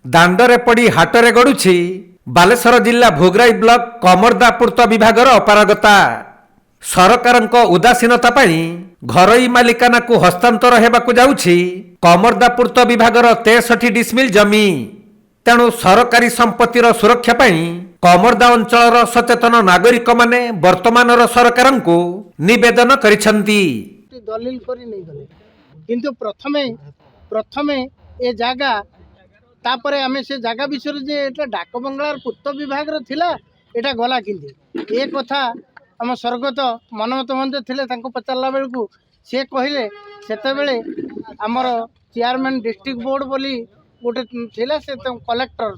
ଦାଣ୍ଡରେ ପଡ଼ି ହାଟରେ ଗଡୁଛି ବାଲେଶ୍ୱର ଜିଲ୍ଲା ଭୋଗରାଇ ବ୍ଲକ କମର୍ଦା ପୂର୍ତ୍ତ ବିଭାଗର ଅପାରଗତା। ସରକାରଙ୍କ ଉଦାସୀନତା ପାଇଁ ଘରୋଇ ମାଲିକାନାକୁ ହସ୍ତାନ୍ତର ହେବାକୁ ଯାଉଛି କମର୍ଦା ପୂର୍ତ୍ତ ବିଭାଗର 63 ଡିସମିଲ୍ ଜମି। ତେଣୁ ସରକାରୀ ସମ୍ପତ୍ତିର ସୁରକ୍ଷା ପାଇଁ କମର୍ଦା ଅଞ୍ଚଳର ସଚେତନ ନାଗରିକମାନେ ବର୍ତ୍ତମାନର ସରକାରଙ୍କୁ ନିବେଦନ କରିଛନ୍ତି। ଦଲିଲ କରି ନେଇ ଗଲେ କିନ୍ତୁ ପ୍ରଥମେ ଏ ଜାଗା तापर आम से जगह विषय जे एटा डाक बंगलार पूर्त विभाग थिला एटा गला किंती ए कथा आम स्वर्गत मनमत महंत थिले तांको पचारला बेलू से कहले सेते बेले आमर चेयरमैन डिस्ट्रिक्ट बोर्ड बोली गोटे थिला से कलेक्टर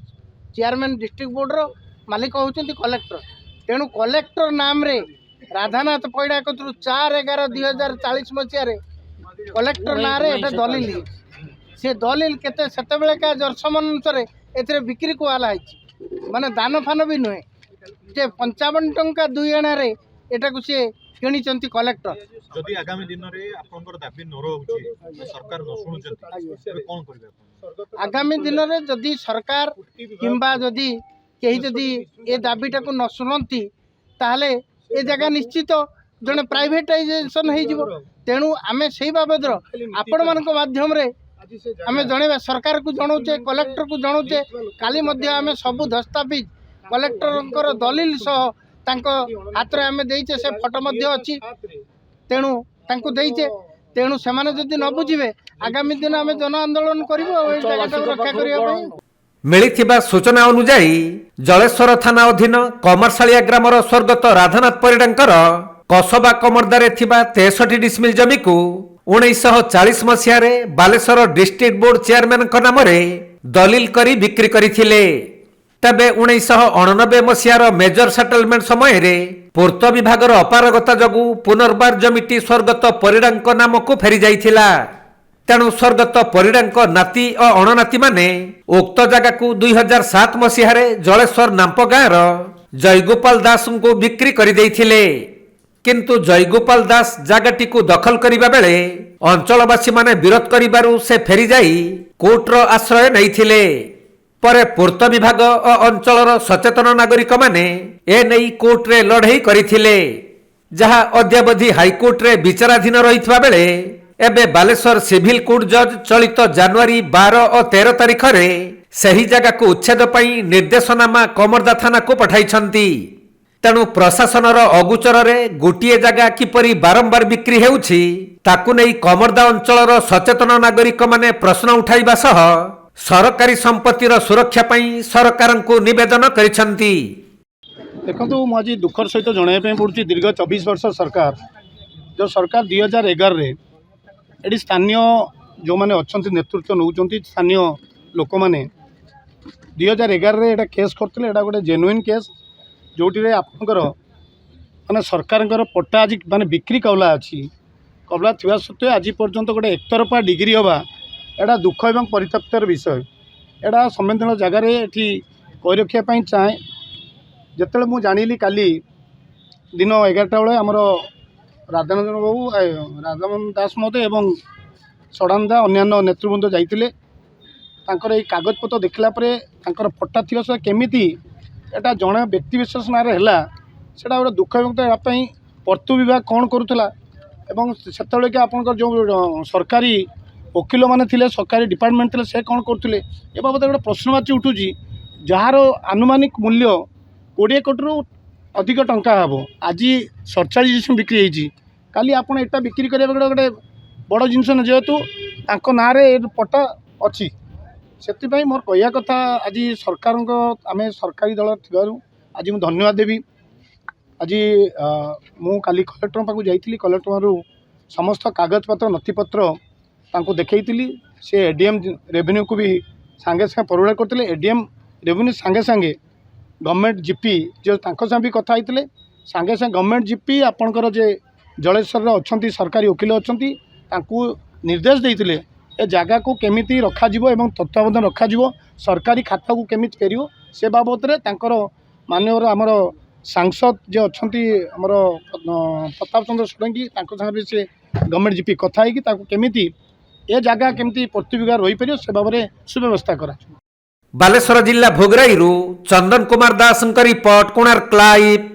चेयरमैन डिस्ट्रिक्ट बोर्ड रो मालिक होउचंती कलेक्टर तेणु कलेक्टर नाम रे राधानाथ पैड़ा कतु 4/11/2040 मसीह कलेक्टर ना रे एटा दलिल से दलिल केते सेते बेले का जर्समन अनुसार एथरे बिक्री को आला माने दान फान भी नुहे जे 55 टंका 2 आना रे एटा को से किनिचंती कलेक्टर जदि आगामी दिन रे आपनकर दाबी न रहउची सरकार न सुनुचंती तबे कोन करबे आगामी दिन रे जदि सरकार किंबा जदि केही जदि ए दाबीटा को न सुनंती ताहले ए जगह निश्चित जने प्राइवेटाइजेशन हे जिवो तेणु आमे सेही बाबद आपण मानक माध्यम रे आमे जणेबा सरकार को जणाउचे कलेक्टर को जणाउचे काली मध्य आमे सबु दस्तावेज कलेक्टर दलिल सह तांको हाथ रे आमे देइचे से फोटो मध्य अछि तेणु तांको देइचे तेणु से माने जदि न बुझिबे आगामी दिन आमे जन आंदोलन करिवो ए जगह रक्षा करिया पई। मिलिथिबा सूचना अनुसार जलेश्वर थाना अधीन कमरसालिया ग्रामर स्वर्गत राधानाथ परिडांकर कसबा कमर्दारे थिबा 63 डिसमिल जमी को 1940 मसीह बालेश्वर डिस्ट्रिक्ट बोर्ड चेयरमैन नाम दलिल करी बिक्री करथिले। तबे 1989 मसीहार मेजर सेटलमेंट समय रे पूर्त विभागर अपारगता जगु पुनर्बार जमिटी स्वर्गत परिडांक नाम को फेरी जाइथिला। तेणु स्वर्गत परिडांक नाती और अणनाती माने उक्त जगह को 2007 मसीह जलेश्वर नाम्प गाँवर जयगोपाल दास को बिक्री कर देइथिले। किंतु जयगोपाल दास जगहटी को दखल करिबा बेले अंचलवासी माने विरोध करिबारु से फेरी जाई कोर्टर आश्रय नैथिले। परे पूर्त विभाग और अंचलर सचेतन नागरिक माने ए नै कोर्ट रे लड़ाई करिथिले जहा अद्यावधि हाईकोर्ट रे विचाराधीन रहितबा बेले एबे बालेश्वर सिविल कोर्ट जज चलित जनवरी 12 और 13 तारिख रे सही जगह को उच्छेद पई निर्देशनामा कमर्दा थाना को पठाइछंती। तेणु प्रशासनर अगुचर रे गोटिए जगह किपरि बारंबार बिक्री हेउछि ताकु नै कमर्दा अंचलर सचेतन नागरिक माने प्रश्न उठाइबा सह सरकारी संपत्तिर सुरक्षा पई सरकार को निवेदन करिसंती। देखो मु आज दुखर सहित जनवाई पड़ुछि दीर्घ 24 वर्ष सरकार जो सरकार 2011 रे एडी स्थानीय जो माने अच्छी नेतृत्व नौकरी स्थानीय लोक मैंने 2011 रे एटा केस करते एटा गोटे जेन्युइन केस जोटी आपंकर माने सरकार पट्टा आज माने बिक्री कवला अच्छी कवला थिबा सत्वे आज पर्यंत गोटे एकतरफा डिग्री हवा एटा दुख एवं परितप्तर विषय एटा संवेदनशील जगार ये कही रखापी चाहे जिते मुझे जानी काली दिन 11टा बेले आमर राधानंदन बाबू राधामोहन दास महोदय एवं सड़ानदा अन्य नेतृवृंद जाइए कागजपत्र देखला पट्टा थी से केमी एटा जड़े व्यक्ति विशेष ना सेटा गोटे दुख एवं पर्तु विभाग कौन करूला से आपंकर जो सरकारी वकिल मैंने थे सरकारी डिपार्टमेंट थे से कौन करते ए बाबद गोटे प्रश्नवाची उठूँ जार आनुमानिक मूल्य 20 कोटी रु अधिक टंका हे आज 47 बिक्री होती काली आपड़ एटा बिक्री करने गोटे बड़ जिनस जेहेतु ना पट्टा अच्छी से मोर कहया कथा आज सरकार आम सरकारी दल थी आज मुझे धन्यवाद देवी आज मु काली कलेक्टर पाक जाइली कलेक्टर समस्त कागजपत्र नथिपत्र देखी से एडीएम रेवेन्यू को भी सांगे सांगे फरवर्ड करते एडीएम रेवेन्यू सांगे सांगे गवर्नमेंट जीपी जो भी कथा होते सांगे सांगे गवर्नमेंट जीपी आपणकर जे जलेश्वर अच्छा सरकारी वकिल अच्छा निर्देश देते ए जगह को केमिति रखा एवं तत्वावधान रखा सरकारी खाता को केमिति फेर से बाबद माननीय आमर सांसद जो अच्छा आमर प्रताप चंद्र षडंगी भी से गवर्नमेंट जीपी कथा केमिति ए जगह केमिति प्रतिविघा रही पार से बाबद सुव्यवस्था करा। ବାଲେଶ୍ୱର ଜିଲ୍ଲା ଭୋଗରାଇରୁ ଚନ୍ଦନ କୁମାର ଦାସଙ୍କ ରିପୋର୍ଟ କୋଣାର୍କ ଲାଇଭ୍।